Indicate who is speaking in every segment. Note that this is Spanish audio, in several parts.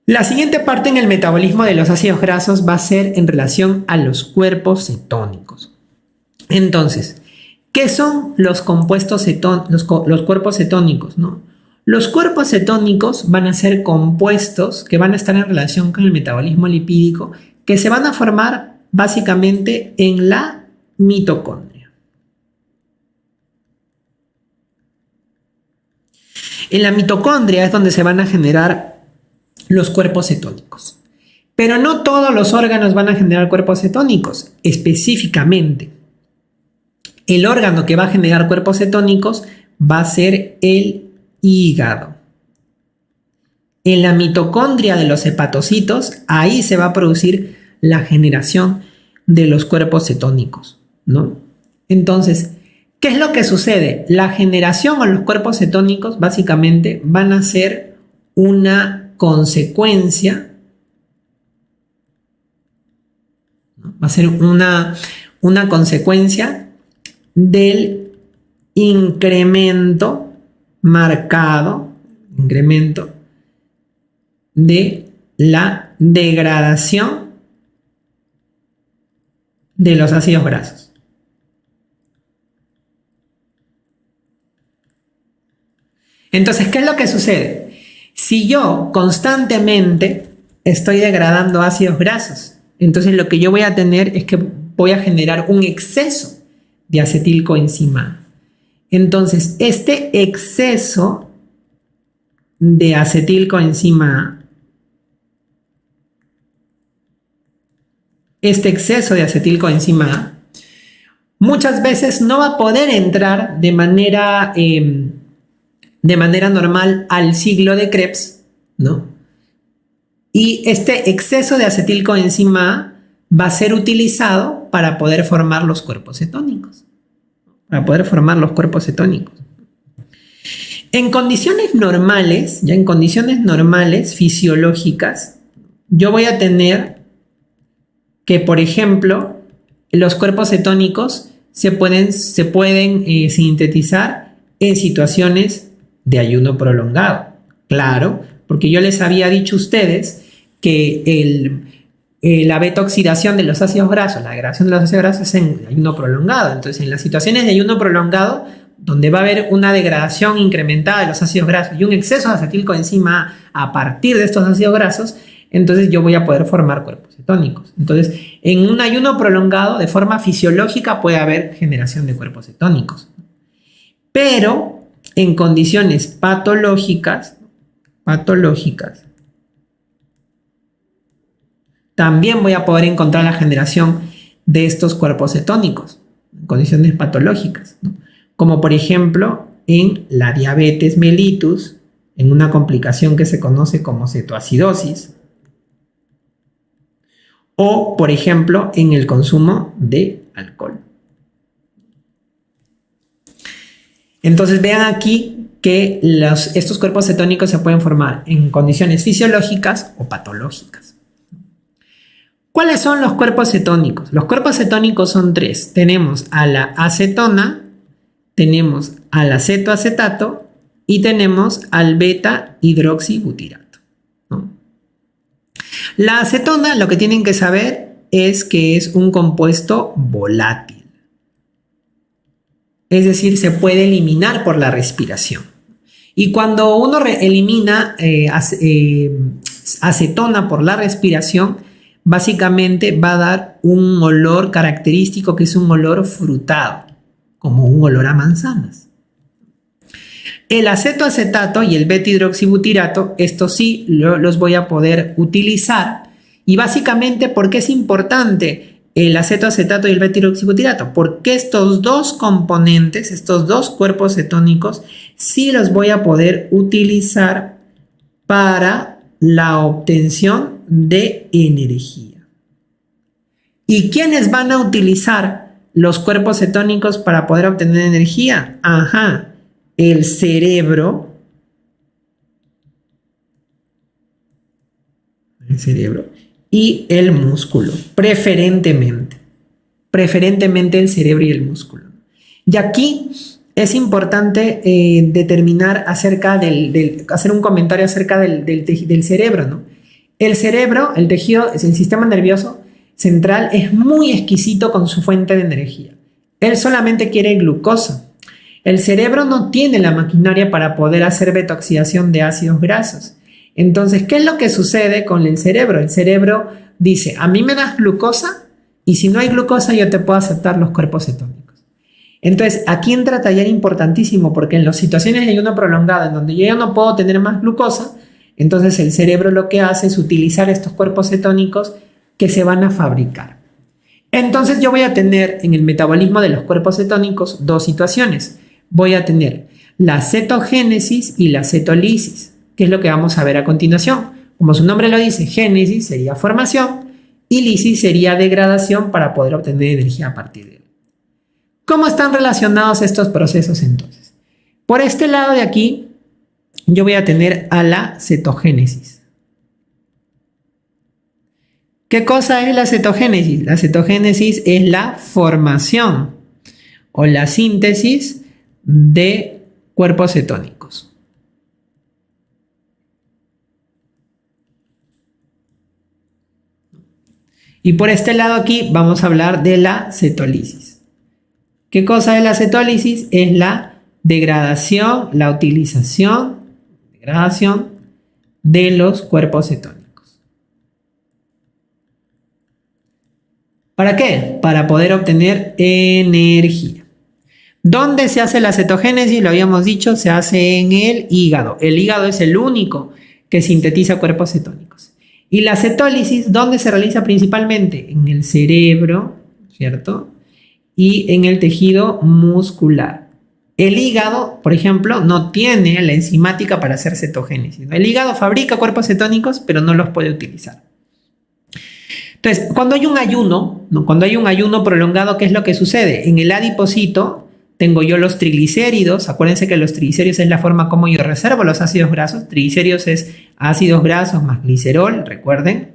Speaker 1: La siguiente parte en el metabolismo de los ácidos grasos va a ser en relación a los cuerpos cetónicos. Entonces, ¿qué son los compuestos los cuerpos cetónicos, ¿no? Los cuerpos cetónicos van a ser compuestos que van a estar en relación con el metabolismo lipídico, que se van a formar básicamente en la mitocondria. En la mitocondria es donde se van a generar los cuerpos cetónicos. Pero no todos los órganos van a generar cuerpos cetónicos. Específicamente, el órgano que va a generar cuerpos cetónicos va a ser el hígado. En la mitocondria de los hepatocitos, ahí se va a producir la generación de los cuerpos cetónicos, ¿no? Entonces, ¿qué es lo que sucede? La generación o los cuerpos cetónicos básicamente van a ser una consecuencia, ¿no? Va a ser una consecuencia del incremento marcado, incremento de la degradación de los ácidos grasos. Entonces, ¿qué es lo que sucede? Si yo constantemente estoy degradando ácidos grasos, entonces lo que yo voy a tener es que voy a generar un exceso de acetilcoenzima A. Entonces, este exceso de acetilcoenzima A, muchas veces no va a poder entrar de manera normal al ciclo de Krebs, ¿no? Y este exceso de acetilcoenzima A va a ser utilizado para poder formar los cuerpos cetónicos. En condiciones normales, ya en condiciones normales, fisiológicas, yo voy a tener que, por ejemplo, los cuerpos cetónicos se pueden sintetizar en situaciones de ayuno prolongado. Claro, porque yo les había dicho a ustedes que la beta-oxidación de los ácidos grasos, la degradación de los ácidos grasos es en ayuno prolongado. Entonces, en las situaciones de ayuno prolongado, donde va a haber una degradación incrementada de los ácidos grasos y un exceso de acetilcoenzima A partir de estos ácidos grasos, entonces yo voy a poder formar cuerpos cetónicos. Entonces, en un ayuno prolongado, de forma fisiológica, puede haber generación de cuerpos cetónicos. Pero en condiciones patológicas, también voy a poder encontrar la generación de estos cuerpos cetónicos, en condiciones patológicas, ¿no? Como por ejemplo en la diabetes mellitus, en una complicación que se conoce como cetoacidosis, o por ejemplo en el consumo de alcohol. Entonces vean aquí que estos cuerpos cetónicos se pueden formar en condiciones fisiológicas o patológicas. ¿Cuáles son los cuerpos cetónicos? Los cuerpos cetónicos son tres. Tenemos a la acetona, tenemos al acetoacetato y tenemos al beta-hidroxibutirato, ¿no? La acetona, lo que tienen que saber es que es un compuesto volátil. Es decir, se puede eliminar por la respiración. Y cuando uno elimina acetona por la respiración, básicamente va a dar un olor característico que es un olor frutado, como un olor a manzanas. El acetoacetato y el beta-hidroxibutirato, estos sí los voy a poder utilizar. Y básicamente, ¿por qué es importante el acetoacetato y el beta-hidroxibutirato? Porque estos dos componentes, estos dos cuerpos cetónicos, sí los voy a poder utilizar para la obtención de energía. ¿Y quiénes van a utilizar los cuerpos cetónicos para poder obtener energía? Ajá, el cerebro y el músculo, preferentemente el cerebro y el músculo. Y aquí es importante determinar hacer un comentario acerca del cerebro, ¿no? El cerebro, el tejido, el sistema nervioso central es muy exquisito con su fuente de energía. Él solamente quiere glucosa. El cerebro no tiene la maquinaria para poder hacer beta-oxidación de ácidos grasos. Entonces, ¿qué es lo que sucede con el cerebro? El cerebro dice, a mí me das glucosa y si no hay glucosa yo te puedo aceptar los cuerpos cetónicos. Entonces, aquí entra taller importantísimo porque en las situaciones de ayuno prolongado en donde yo ya no puedo tener más glucosa, entonces el cerebro lo que hace es utilizar estos cuerpos cetónicos que se van a fabricar. Entonces yo voy a tener en el metabolismo de los cuerpos cetónicos dos situaciones. Voy a tener la cetogénesis y la cetolisis, que es lo que vamos a ver a continuación. Como su nombre lo dice, génesis sería formación y lisis sería degradación para poder obtener energía a partir de él. ¿Cómo están relacionados estos procesos entonces? Por este lado de aquí, yo voy a tener a la cetogénesis. ¿Qué cosa es la cetogénesis? La cetogénesis es la formación o la síntesis de cuerpos cetónicos. Y por este lado aquí vamos a hablar de la cetólisis. ¿Qué cosa es la cetólisis? Es la degradación, la utilización, de los cuerpos cetónicos. ¿Para qué? Para poder obtener energía. ¿Dónde se hace la cetogénesis? Lo habíamos dicho, se hace en el hígado. El hígado es el único que sintetiza cuerpos cetónicos. Y la cetólisis, ¿dónde se realiza principalmente? En el cerebro, ¿cierto? Y en el tejido muscular. El hígado, por ejemplo, no tiene la enzimática para hacer cetogénesis. El hígado fabrica cuerpos cetónicos, pero no los puede utilizar. Entonces, cuando hay un ayuno, cuando hay un ayuno prolongado, ¿qué es lo que sucede? En el adipocito tengo yo los triglicéridos. Acuérdense que los triglicéridos es la forma como yo reservo los ácidos grasos. Triglicéridos es ácidos grasos más glicerol, recuerden.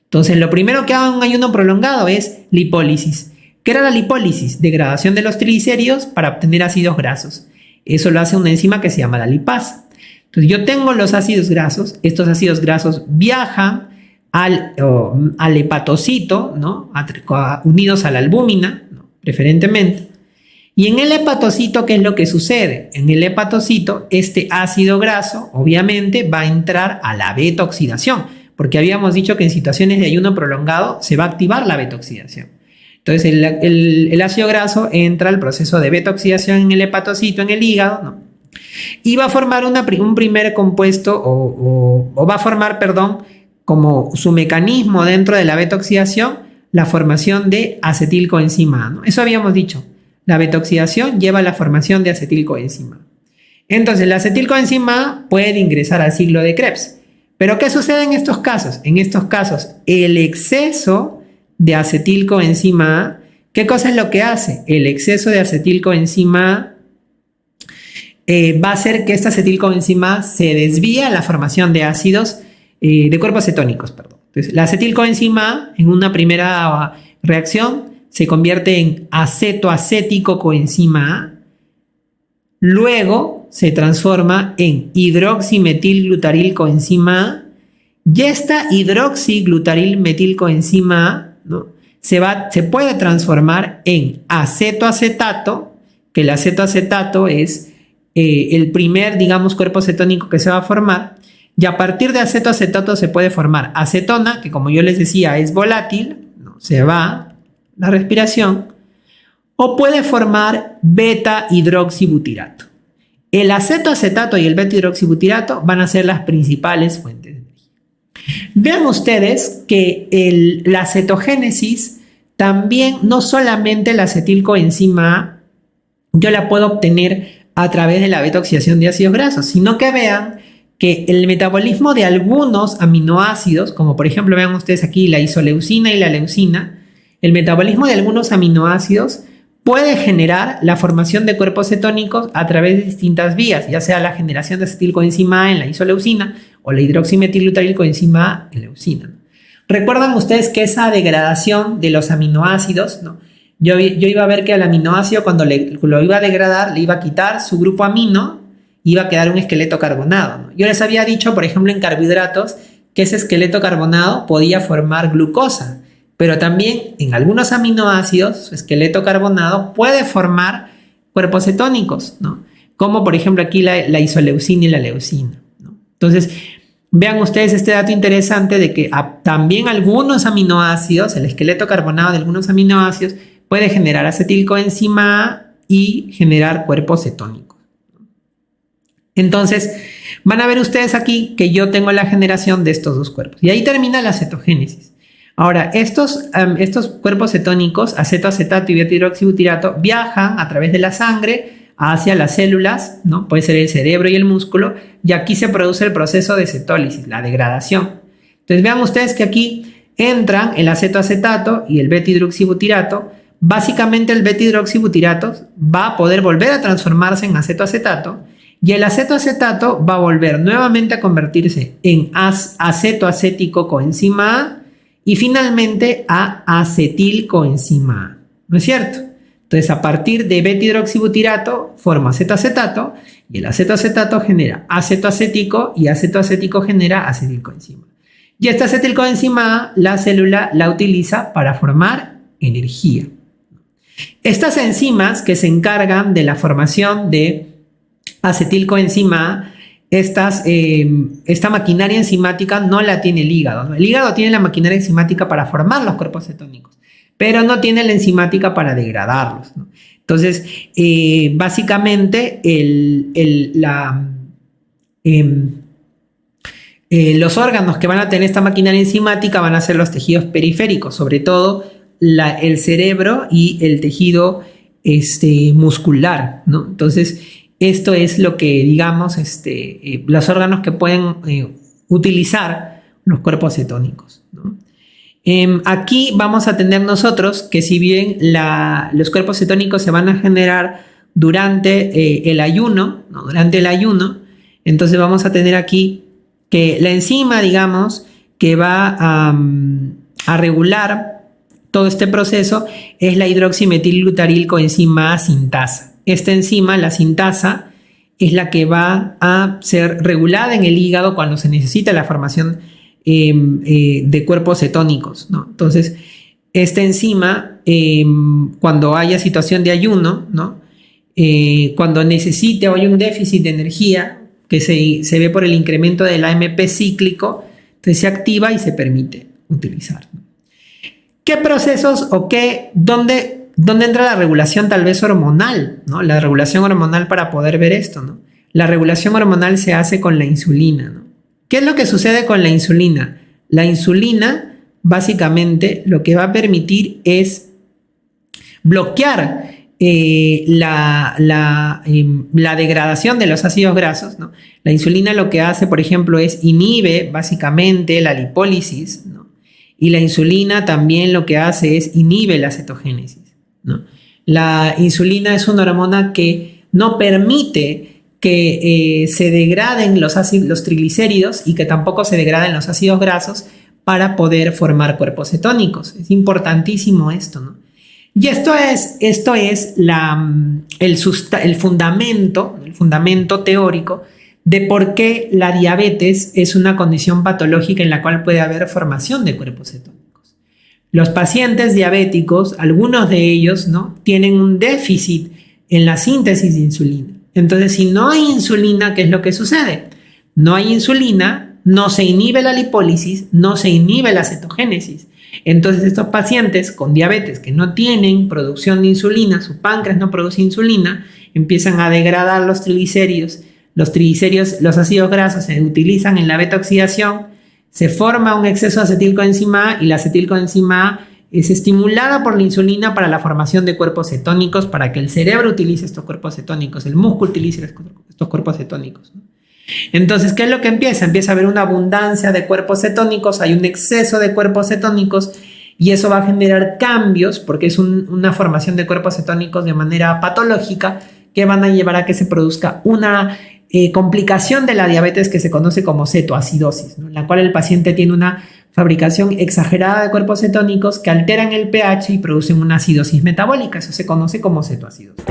Speaker 1: Entonces, lo primero que hago en un ayuno prolongado es lipólisis. ¿Qué era la lipólisis? Degradación de los triglicéridos para obtener ácidos grasos. Eso lo hace una enzima que se llama la lipasa. Entonces yo tengo los ácidos grasos, estos ácidos grasos viajan al hepatocito, ¿no? Unidos a la albúmina, ¿no? Preferentemente. Y en el hepatocito, ¿qué es lo que sucede? En el hepatocito, este ácido graso obviamente va a entrar a la beta-oxidación, porque habíamos dicho que en situaciones de ayuno prolongado se va a activar la beta-oxidación. Entonces el ácido graso entra al proceso de beta-oxidación en el hepatocito, en el hígado, ¿no? Y va a formar un primer compuesto o va a formar, perdón, como su mecanismo dentro de la beta-oxidación, la formación de acetilcoenzima A, ¿no? Eso habíamos dicho. La beta-oxidación lleva a la formación de acetilcoenzima A. Entonces la acetilcoenzima A puede ingresar al ciclo de Krebs. ¿Pero qué sucede en estos casos? En estos casos, el exceso de acetilcoenzima A, ¿qué cosa es lo que hace? El exceso de acetilcoenzima A va a hacer que esta acetilcoenzima A se desvíe a la formación de ácidos, de cuerpos cetónicos, perdón. Entonces, la acetilcoenzima A en una primera reacción se convierte en acetoacético coenzima A, luego se transforma en hidroximetilglutarilcoenzima A, y esta hidroxiglutaril-metilcoenzima A, ¿no? se puede transformar en acetoacetato, que el acetoacetato es el primer, digamos, cuerpo cetónico que se va a formar, y a partir de acetoacetato se puede formar acetona, que como yo les decía es volátil, ¿no? Se va la respiración, o puede formar beta-hidroxibutirato. El acetoacetato y el beta-hidroxibutirato van a ser las principales fuentes de energía. Vean ustedes que la cetogénesis también, no solamente la acetilcoenzima A, yo la puedo obtener a través de la beta-oxidación de ácidos grasos, sino que vean que el metabolismo de algunos aminoácidos, como por ejemplo vean ustedes aquí la isoleucina y la leucina, el metabolismo de algunos aminoácidos puede generar la formación de cuerpos cetónicos a través de distintas vías, ya sea la generación de acetilcoenzima A en la isoleucina o la hidroximetilglutarilcoenzima A en leucina. ¿Recuerdan ustedes que esa degradación de los aminoácidos, ¿no? Yo iba a ver que al aminoácido cuando lo iba a degradar, le iba a quitar su grupo amino, iba a quedar un esqueleto carbonado, ¿no? Yo les había dicho, por ejemplo, en carbohidratos, que ese esqueleto carbonado podía formar glucosa, pero también en algunos aminoácidos su esqueleto carbonado puede formar cuerpos cetónicos, ¿no? Como por ejemplo aquí la isoleucina y la leucina, ¿no? Entonces, vean ustedes este dato interesante de que también algunos aminoácidos, el esqueleto carbonado de algunos aminoácidos, puede generar acetilcoenzima A y generar cuerpos cetónicos. Entonces, van a ver ustedes aquí que yo tengo la generación de estos dos cuerpos. Y ahí termina la cetogénesis. Ahora, estos cuerpos cetónicos, acetoacetato y beta-hidroxibutirato, viajan a través de la sangre hacia las células, ¿no? Puede ser el cerebro y el músculo, y aquí se produce el proceso de cetólisis, la degradación. Entonces, vean ustedes que aquí entran el acetoacetato y el beta-hidroxibutirato. Básicamente, el beta-hidroxibutirato va a poder volver a transformarse en acetoacetato, y el acetoacetato va a volver nuevamente a convertirse en acetoacético coenzima A y finalmente a acetilcoenzima A, ¿no es cierto? Entonces, a partir de beta-hidroxibutirato forma acetoacetato y el acetoacetato genera acetoacético y acetoacético genera acetilcoenzima. Y esta acetilcoenzima A, la célula la utiliza para formar energía. Estas enzimas que se encargan de la formación de acetilcoenzima A, esta maquinaria enzimática no la tiene el hígado, ¿no? El hígado tiene la maquinaria enzimática para formar los cuerpos cetónicos, pero no tiene la enzimática para degradarlos, ¿no? Entonces, básicamente, los órganos que van a tener esta maquinaria enzimática van a ser los tejidos periféricos, sobre todo el cerebro y el tejido muscular, ¿no? Entonces, esto es lo que, digamos, los órganos que pueden utilizar los cuerpos cetónicos, ¿no? Aquí vamos a tener nosotros que si bien los cuerpos cetónicos se van a generar durante el ayuno, ¿no? Durante el ayuno, entonces vamos a tener aquí que la enzima, digamos, que va a regular todo este proceso es la hidroximetilglutarilcoenzima A sintasa. Esta enzima, la sintasa, es la que va a ser regulada en el hígado cuando se necesita la formación de cuerpos cetónicos, ¿no? Entonces, esta enzima, cuando haya situación de ayuno, ¿no? Cuando necesite o hay un déficit de energía que se ve por el incremento del AMP cíclico, entonces se activa y se permite utilizar, ¿no? ¿Qué procesos o dónde entra la regulación tal vez hormonal, ¿no? La regulación hormonal para poder ver esto, ¿no? La regulación hormonal se hace con la insulina, ¿no? ¿Qué es lo que sucede con la insulina? La insulina, básicamente, lo que va a permitir es bloquear la degradación de los ácidos grasos, ¿no? La insulina lo que hace, por ejemplo, es inhibe básicamente la lipólisis, ¿no? Y la insulina también lo que hace es inhibe la cetogénesis, ¿no? La insulina es una hormona que no permite que se degraden los triglicéridos y que tampoco se degraden los ácidos grasos para poder formar cuerpos cetónicos. Es importantísimo esto, ¿no? Y esto es el fundamento teórico de por qué la diabetes es una condición patológica en la cual puede haber formación de cuerpos cetónicos. Los pacientes diabéticos, algunos de ellos, ¿no?, tienen un déficit en la síntesis de insulina. Entonces, si no hay insulina, ¿qué es lo que sucede? No hay insulina, no se inhibe la lipólisis, no se inhibe la cetogénesis. Entonces, estos pacientes con diabetes que no tienen producción de insulina, su páncreas no produce insulina, empiezan a degradar los triglicéridos. Los ácidos grasos se utilizan en la beta-oxidación, se forma un exceso de acetilcoenzima A y la acetilcoenzima A es estimulada por la insulina para la formación de cuerpos cetónicos, para que el cerebro utilice estos cuerpos cetónicos, el músculo utilice estos cuerpos cetónicos, ¿no? Entonces, ¿qué es lo que empieza? Empieza a haber una abundancia de cuerpos cetónicos, hay un exceso de cuerpos cetónicos y eso va a generar cambios porque es una formación de cuerpos cetónicos de manera patológica que van a llevar a que se produzca una complicación de la diabetes que se conoce como cetoacidosis, ¿no?, en la cual el paciente tiene una fabricación exagerada de cuerpos cetónicos que alteran el pH y producen una acidosis metabólica. Eso se conoce como cetoacidosis.